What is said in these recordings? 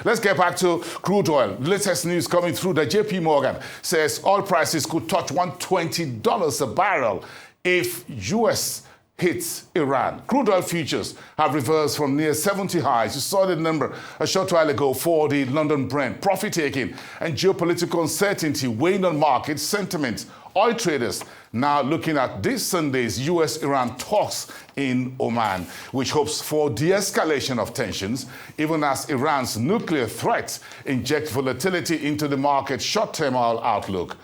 Let's get back to crude oil. Latest news coming through that JP Morgan says oil prices could touch $120 a barrel if U.S. hits Iran. Crude oil futures have reversed from near 70 highs. You saw the number a short while ago for the London Brent. Profit-taking and geopolitical uncertainty weighing on market sentiment. Oil traders now looking at this Sunday's U.S.-Iran talks in Oman, which hopes for de-escalation of tensions, even as Iran's nuclear threats inject volatility into the market's short-term oil outlook.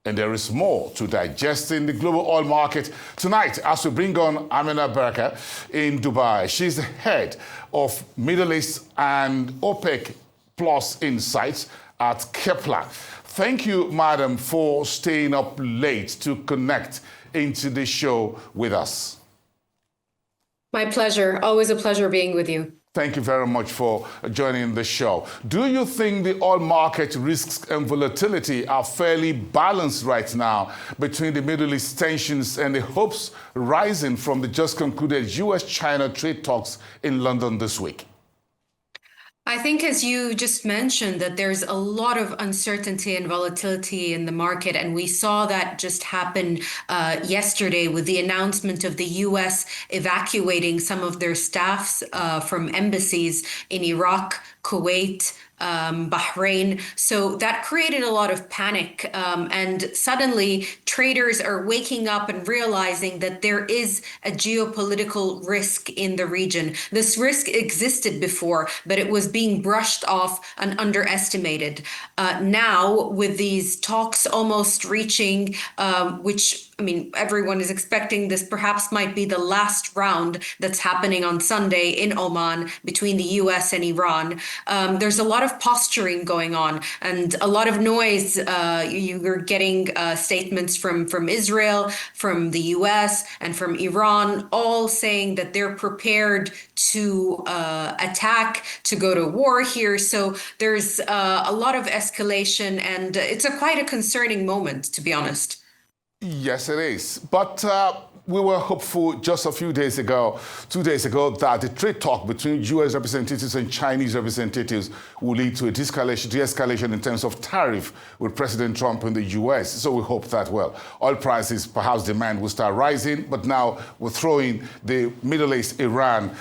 And there is more to digest in the global oil market tonight as we bring on Amena Bakr in Dubai. She's the head of Middle East and OPEC Plus Insights at Kepler. Thank you, madam, for staying up late to connect into the show with us. My pleasure. Always a pleasure being with you. Thank you very much for joining the show. Do you think the oil market risks and volatility are fairly balanced right now between the Middle East tensions and the hopes rising from the just concluded U.S.-China trade talks in London this week? I think, as you just mentioned, that there's a lot of uncertainty and volatility in the market. And we saw that just happen yesterday with the announcement of the U.S. evacuating some of their staffs from embassies in Iraq, Kuwait, Bahrain. So that created a lot of panic. And suddenly traders are waking up and realizing that there is a geopolitical risk in the region. This risk existed before, but it was being brushed off and underestimated. Now, with these talks almost reaching, everyone is expecting this perhaps might be the last round that's happening on Sunday in Oman between the U.S. and Iran. There's a lot of posturing going on and a lot of noise. You're getting statements from Israel, from the U.S., and from Iran, all saying that they're prepared to attack, to go to war here. So there's a lot of escalation, and it's quite a concerning moment, to be honest. Yes, it is. But we were hopeful just a few days ago, 2 days ago, that the trade talk between U.S. representatives and Chinese representatives will lead to a de-escalation in terms of tariff with President Trump in the U.S. So we hope that, oil prices, perhaps demand will start rising, but now we're throwing the Middle East, Iran,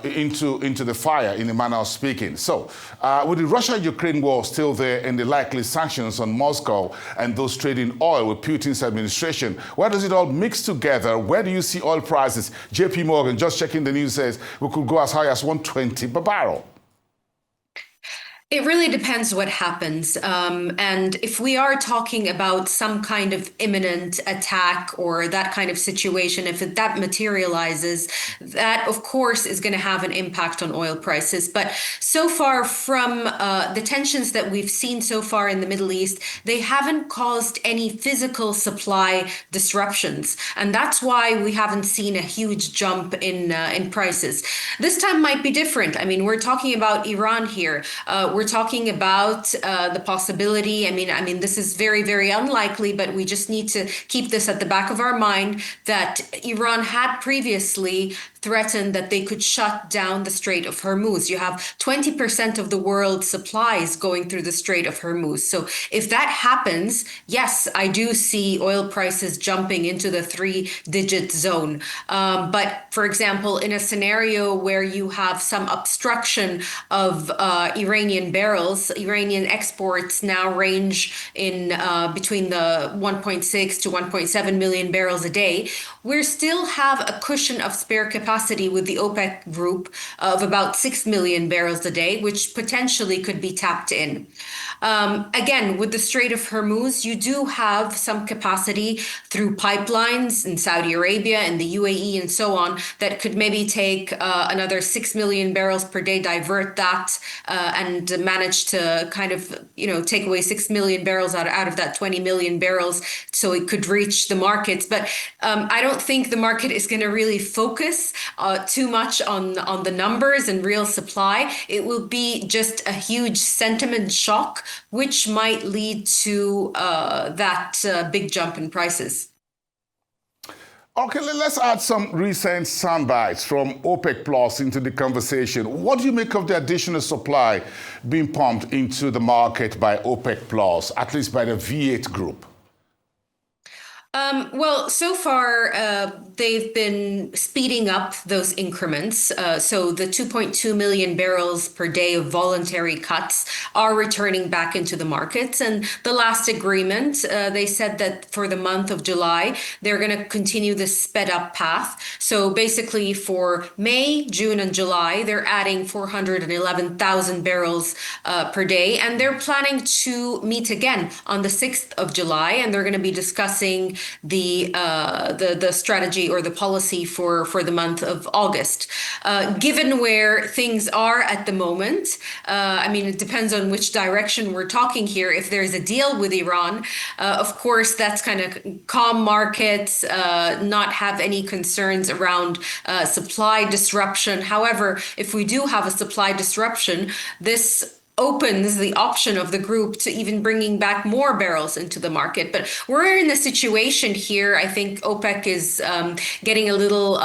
into the fire, in a manner of speaking. So with the Russia-Ukraine war still there and the likely sanctions on Moscow and those trading oil with Putin's administration, where does it all mix together? Where do you see oil prices? JP Morgan, just checking the news, says we could go as high as $120 per barrel. It really depends what happens. And if we are talking about some kind of imminent attack or that kind of situation, if that materializes, that, of course, is going to have an impact on oil prices. But so far, from the tensions that we've seen so far in the Middle East, they haven't caused any physical supply disruptions. And that's why we haven't seen a huge jump in prices. This time might be different. We're talking about Iran here. We're talking about the possibility. This is very, very unlikely, but we just need to keep this at the back of our mind that Iran had previously threatened that they could shut down the Strait of Hormuz. You have 20% of the world's supplies going through the Strait of Hormuz. So if that happens, yes, I do see oil prices jumping into the 3-digit zone. But for example, in a scenario where you have some obstruction of Iranian barrels, Iranian exports now range in between the 1.6 to 1.7 million barrels a day. We still have a cushion of spare capacity with the OPEC group of about 6 million barrels a day, which potentially could be tapped in. Again, with the Strait of Hormuz, you do have some capacity through pipelines in Saudi Arabia and the UAE and so on that could maybe take another 6 million barrels per day, divert that and manage to kind of, take away 6 million barrels out of that 20 million barrels so it could reach the markets. But I don't think the market is going to really focus too much on the numbers and real supply. It will be just a huge sentiment shock, which might lead to that big jump in prices. Okay, let's add some recent soundbites from OPEC Plus into the conversation. What do you make of the additional supply being pumped into the market by OPEC Plus, at least by the V8 group? Well, so far, they've been speeding up those increments. So the 2.2 million barrels per day of voluntary cuts are returning back into the markets. And the last agreement, they said that for the month of July, they're going to continue this sped up path. So basically for May, June, and July, they're adding 411,000 barrels per day. And they're planning to meet again on the 6th of July. And they're going to be discussing the strategy or the policy for the month of August. Given where things are at the moment, I mean, it depends on which direction we're talking here. If there's a deal with Iran, of course, that's kind of calm markets, not have any concerns around supply disruption. However, if we do have a supply disruption, this opens the option of the group to even bringing back more barrels into the market. But we're in a situation here. I think OPEC is getting a little.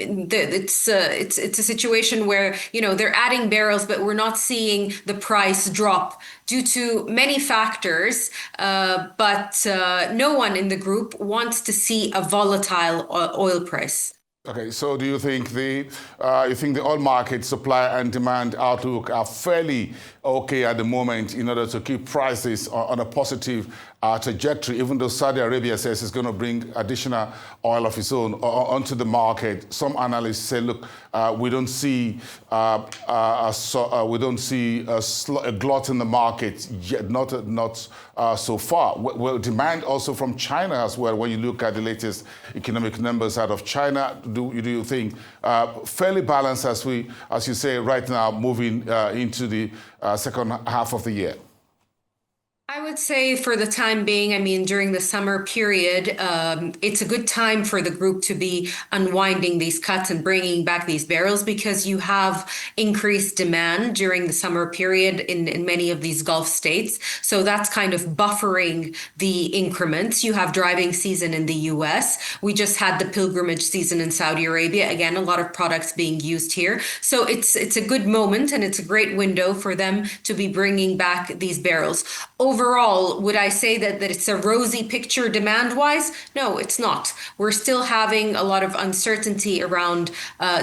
It's a situation where they're adding barrels, but we're not seeing the price drop due to many factors. But no one in the group wants to see a volatile oil price. Okay, so do you think the oil market supply and demand outlook are fairly okay at the moment in order to keep prices on a positive trajectory, even though Saudi Arabia says it's going to bring additional oil of its own onto the market? Some analysts say, look, we don't see a glut in the market yet, not so far. Well, demand also from China as well. When you look at the latest economic numbers out of China, do you think fairly balanced as you say right now, moving into the second half of the year? I would say for the time being, I mean, during the summer period, it's a good time for the group to be unwinding these cuts and bringing back these barrels because you have increased demand during the summer period in many of these Gulf states. So that's kind of buffering the increments. You have driving season in the US. We just had the pilgrimage season in Saudi Arabia. Again, a lot of products being used here. So it's a good moment and it's a great window for them to be bringing back these barrels. Overall, would I say that it's a rosy picture demand-wise? No, it's not. We're still having a lot of uncertainty around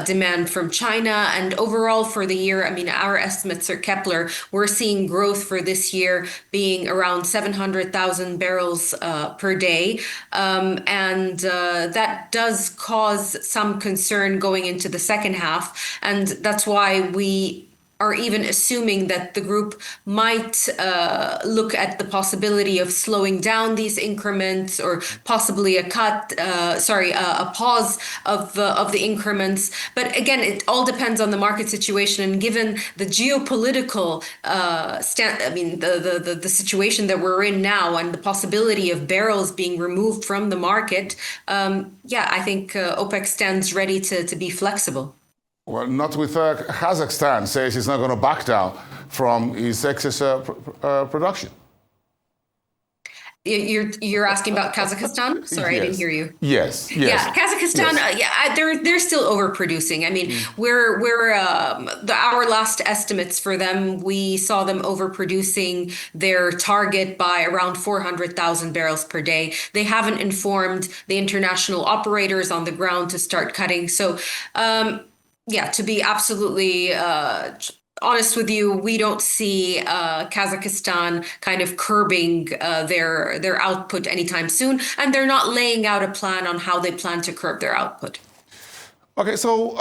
demand from China. And overall for the year, I mean, our estimates are Kepler. We're seeing growth for this year being around 700,000 barrels per day. And that does cause some concern going into the second half. And that's why we are even assuming that the group might look at the possibility of slowing down these increments or possibly a pause of the increments. But again, it all depends on the market situation. And given the geopolitical the situation that we're in now and the possibility of barrels being removed from the market, I think OPEC stands ready to be flexible. Well, not with Kazakhstan says it's not going to back down from its excess production. You're asking about Kazakhstan? Sorry, yes. I didn't hear you. Yes. Yeah, Kazakhstan. Yes. They're still overproducing. I mean, our last estimates for them, we saw them overproducing their target by around 400,000 barrels per day. They haven't informed the international operators on the ground to start cutting. So, to be absolutely honest with you, we don't see Kazakhstan kind of curbing their output anytime soon, and they're not laying out a plan on how they plan to curb their output. Okay, so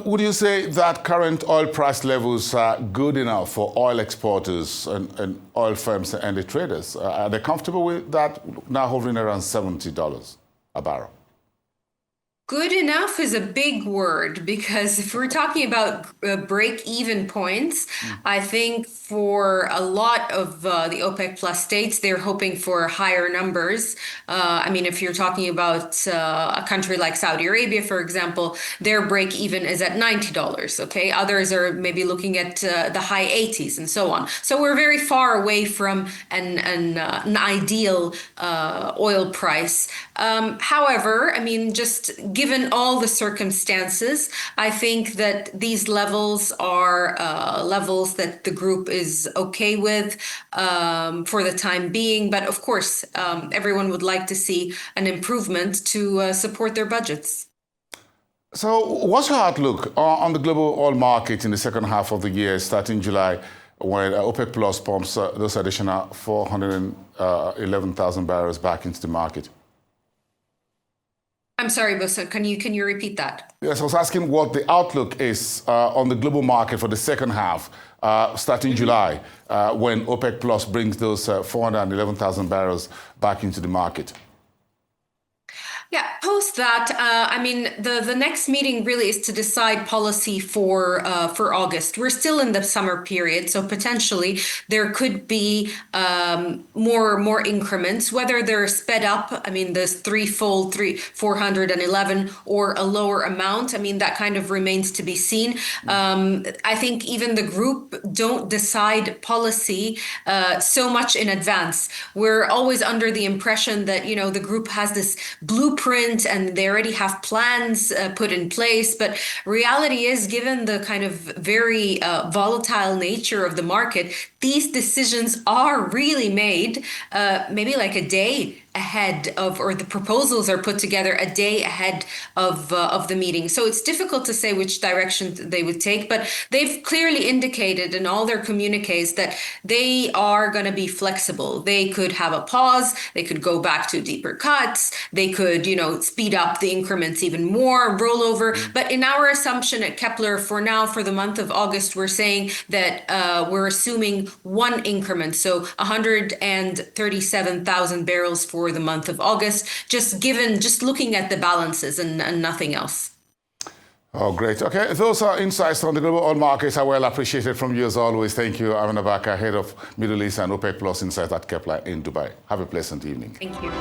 would you say that current oil price levels are good enough for oil exporters and oil firms and the traders? Are they comfortable with that now hovering around $70 a barrel? Good enough is a big word because if we're talking about break-even points, I think for a lot of the OPEC plus states, they're hoping for higher numbers. I mean, if you're talking about a country like Saudi Arabia, for example, their break-even is at $90. Okay, others are maybe looking at the high 80s and so on. So we're very far away from an ideal oil price. However, I mean, just given all the circumstances, I think that these levels are levels that the group is okay with for the time being. But of course, everyone would like to see an improvement to support their budgets. So, what's your outlook on the global oil market in the second half of the year, starting July, when OPEC Plus pumps those additional 411,000 barrels back into the market? I'm sorry, Bosa, can you repeat that? Yes, I was asking what the outlook is on the global market for the second half, starting July, when OPEC Plus brings those 411,000 barrels back into the market. Yeah, post that, I mean, the next meeting really is to decide policy for August. We're still in the summer period, so potentially there could be more increments, whether they're sped up. I mean, this 411, or a lower amount. I mean, that kind of remains to be seen. I think even the group don't decide policy so much in advance. We're always under the impression that, you know, the group has this blueprint and they already have plans put in place. But reality is, given the kind of very volatile nature of the market, these decisions are really made maybe like a day ahead of, or the proposals are put together a day ahead of the meeting. So it's difficult to say which direction they would take, but they've clearly indicated in all their communiques that they are going to be flexible. They could have a pause, they could go back to deeper cuts, they could, you know, speed up the increments even more, roll over. But in our assumption at Kepler, for now, for the month of August, we're saying that we're assuming one increment, so 137,000 barrels for the month of August, just looking at the balances and nothing else. Oh, great. Okay, those are insights on the global oil markets. I well appreciated from you as always. Thank you, Amena Bakr, head of Middle East and OPEC Plus Insights at Kepler in Dubai. Have a pleasant evening. Thank you.